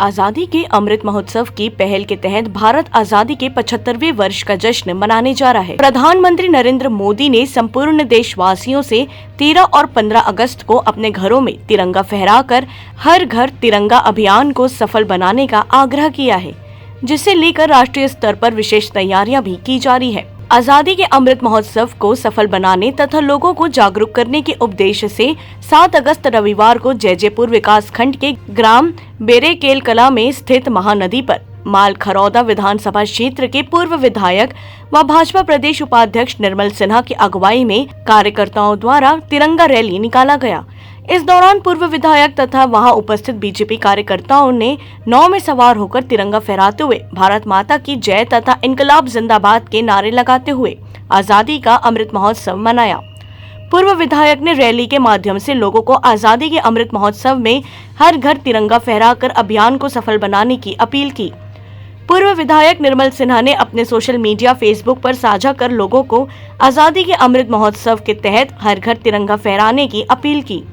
आजादी के अमृत महोत्सव की पहल के तहत भारत आजादी के 75वें वर्ष का जश्न मनाने जा रहा है। प्रधानमंत्री नरेंद्र मोदी ने संपूर्ण देशवासियों से 13 और 15 अगस्त को अपने घरों में तिरंगा फहराकर हर घर तिरंगा अभियान को सफल बनाने का आग्रह किया है, जिसे लेकर राष्ट्रीय स्तर पर विशेष तैयारियां भी की जा रही है। आजादी के अमृत महोत्सव को सफल बनाने तथा लोगों को जागरूक करने के उद्देश्य से 7 अगस्त रविवार को जैजेपुर विकास खंड के ग्राम बेरेकेल कला में स्थित महानदी पर माल खरौदा विधानसभा क्षेत्र के पूर्व विधायक व भाजपा प्रदेश उपाध्यक्ष निर्मल सिन्हा की अगुवाई में कार्यकर्ताओं द्वारा तिरंगा रैली निकाला गया। इस दौरान पूर्व विधायक तथा वहां उपस्थित बीजेपी कार्यकर्ताओं ने नाव में सवार होकर तिरंगा फहराते हुए भारत माता की जय तथा इनकलाब जिंदाबाद के नारे लगाते हुए आजादी का अमृत महोत्सव मनाया। पूर्व विधायक ने रैली के माध्यम से लोगों को आजादी के अमृत महोत्सव में हर घर तिरंगा फहराकर अभियान को सफल बनाने की अपील की। पूर्व विधायक निर्मल सिन्हा ने अपने सोशल मीडिया फेसबुक पर साझा कर लोगों को आजादी के अमृत महोत्सव के तहत हर घर तिरंगा फहराने की अपील की।